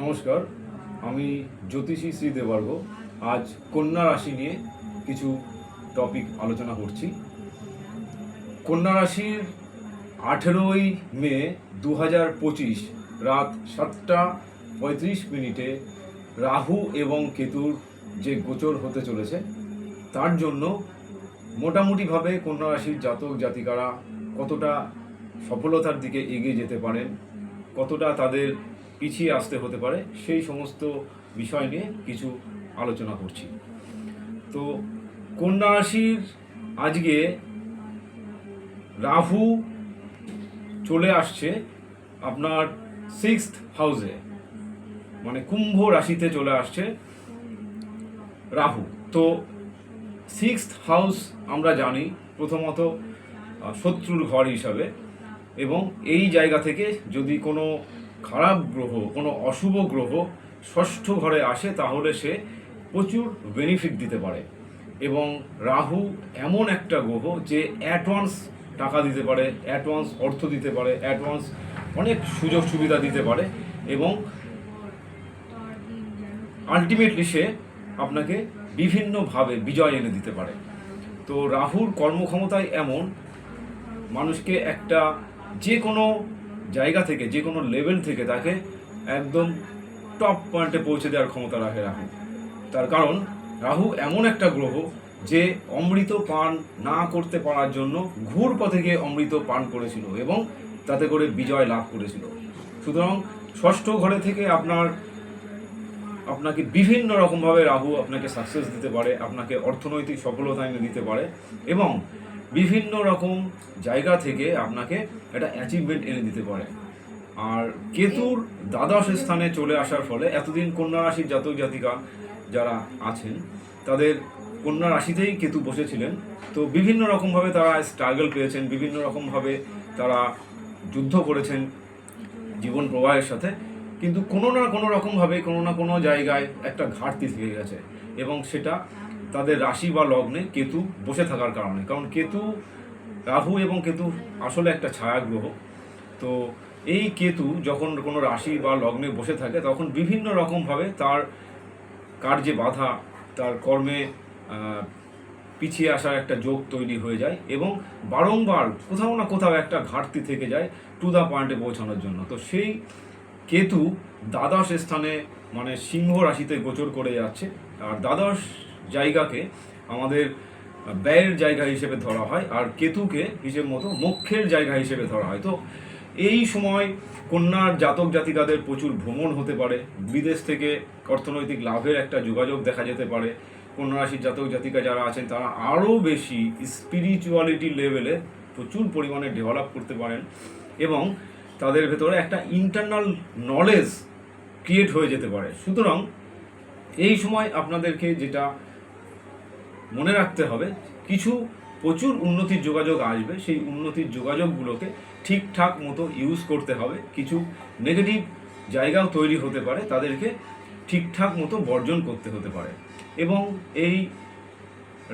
নমস্কার, আমি জ্যোতিষী শ্রী দেবার্গ। আজ কন্যা রাশি নিয়ে কিছু টপিক আলোচনা করছি। কন্যা রাশির 18ই মে 2025 রাত 7:35 রাহু এবং কেতুর যে গোচর হতে চলেছে তার জন্য মোটামুটিভাবে কন্যা রাশির জাতক জাতিকারা কতটা সফলতার দিকে এগিয়ে যেতে পারেন, কতটা তাদের পিছিয়ে আসতে হতে পারে, সেই সমস্ত বিষয় নিয়ে কিছু আলোচনা করছি। তো কন্যা রাশির আজকে রাহু চলে আসছে আপনার 6th হাউসে, মানে কুম্ভ রাশিতে চলে আসছে রাহু। তো 6th হাউস আমরা জানি প্রথমত শত্রুর ঘর হিসাবে, এবং এই জায়গা থেকে যদি কোনো খারাপ গ্রহ, কোনো অশুভ গ্রহ ষষ্ঠ ঘরে আসে তাহলে সে প্রচুর বেনিফিট দিতে পারে। এবং রাহু এমন একটা গ্রহ যে অ্যাডভান্স টাকা দিতে পারে, অ্যাডভান্স অর্থ দিতে পারে, অ্যাডভান্স অনেক সুযোগ সুবিধা দিতে পারে, এবং আলটিমেটলি সে আপনাকে বিভিন্নভাবে বিজয় এনে দিতে পারে। তো রাহুর কর্মক্ষমতায় এমন, মানুষকে একটা যে কোনো জায়গা থেকে, যে কোনো লেভেল থেকে তাকে একদম টপ পয়েন্টে পৌঁছে দেওয়ার ক্ষমতা রাখে রাহু। তার কারণ রাহু এমন একটা গ্রহ যে অমৃত পান না করতে পারার জন্য ঘুর পথে গিয়ে অমৃত পান করেছিল এবং তাতে করে বিজয় লাভ করেছিল। সুতরাং ষষ্ঠ ঘরে থেকে আপনাকে বিভিন্ন রকমভাবে রাহু আপনাকে সাকসেস দিতে পারে, আপনাকে অর্থনৈতিক সফলতা এনে দিতে পারে, এবং বিভিন্ন রকম জায়গা থেকে আপনাকে একটা অ্যাচিভমেন্ট এনে দিতে পারে। আর কেতুর দ্বাদশ স্থানে চলে আসার ফলে এতদিন কন্যা রাশির জাতক জাতিকা যারা আছেন তাদের কন্যা রাশিতেই কেতু বসেছিলেন, তো বিভিন্ন রকমভাবে তারা স্ট্রাগল পেয়েছেন, বিভিন্ন রকমভাবে তারা যুদ্ধ করেছেন জীবন প্রবাহের সাথে, কিন্তু কোনো না কোনো রকমভাবে কোনো না কোনো জায়গায় একটা ঘাটতি থেকে গেছে, এবং সেটা তাদের রাশি বা লগ্নে কেতু বসে থাকার কারণে। কারণ কেতু, রাহু এবং কেতু আসলে একটা ছায়া গ্রহ। তো এই কেতু যখন কোনো রাশি বা লগ্নে বসে থাকে তখন বিভিন্ন রকমভাবে তার কার্যে বাধা, তার কর্মে পিছিয়ে আসার একটা যোগ তৈরি হয়ে যায়, এবং বারংবার কোথাও না কোথাও একটা ঘাটতি থেকে যায় টু দ্য পয়েন্টে পৌঁছানোর জন্য। তো সেই কেতু দ্বাদশ স্থানে, মানে সিংহ রাশিতে গোচর করে যাচ্ছে। আর দ্বাদশ জায়গাকে আমাদের ব্যয়ের জায়গা হিসেবে ধরা হয়, আর কেতুকে হিসেব মতো মোক্ষের জায়গা হিসেবে ধরা হয়। তো এই সময় কন্যার জাতক জাতিকাদের প্রচুর ভ্রমণ হতে পারে, বিদেশ থেকে অর্থনৈতিক লাভের একটা যোগাযোগ দেখা যেতে পারে। কন্যা রাশির জাতক জাতিকা যারা আছেন তারা আরও বেশি স্পিরিচুয়ালিটি লেভেলে প্রচুর পরিমাণে ডেভেলপ করতে পারেন, এবং তাদের ভেতরে একটা ইন্টারনাল নলেজ ক্রিয়েট হয়ে যেতে পারে। সুতরাং এই সময় আপনাদেরকে যেটা মনে রাখতে হবে, কিছু প্রচুর উন্নতির যোগাযোগ আসবে, সেই উন্নতির যোগাযোগগুলোকে ঠিকঠাক মতো ইউজ করতে হবে। কিছু নেগেটিভ জায়গাও তৈরি হতে পারে, তাদেরকে ঠিকঠাক মতো বর্জন করতে হতে পারে। এবং এই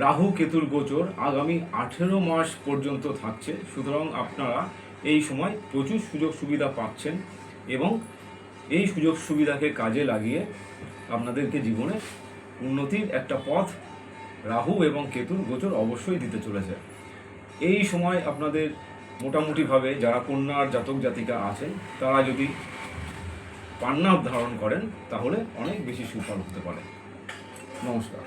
রাহু কেতুর গোচর আগামী 18 মাস পর্যন্ত থাকছে। সুতরাং আপনারা এই সময় প্রচুর সুযোগ সুবিধা পাচ্ছেন, এবং এই সুযোগ সুবিধাকে কাজে লাগিয়ে আপনাদেরকে জীবনে উন্নতির একটা পথ রাহু এবং কেতুর গোচর অবশ্যই দিতে চলেছে। এই সময় আপনাদের মোটামুটিভাবে যারা কন্যার জাতক জাতিকা আছেন তারা যদি পান্না ধারণ করেন তাহলে অনেক বেশি সুফল হতে পারে। নমস্কার।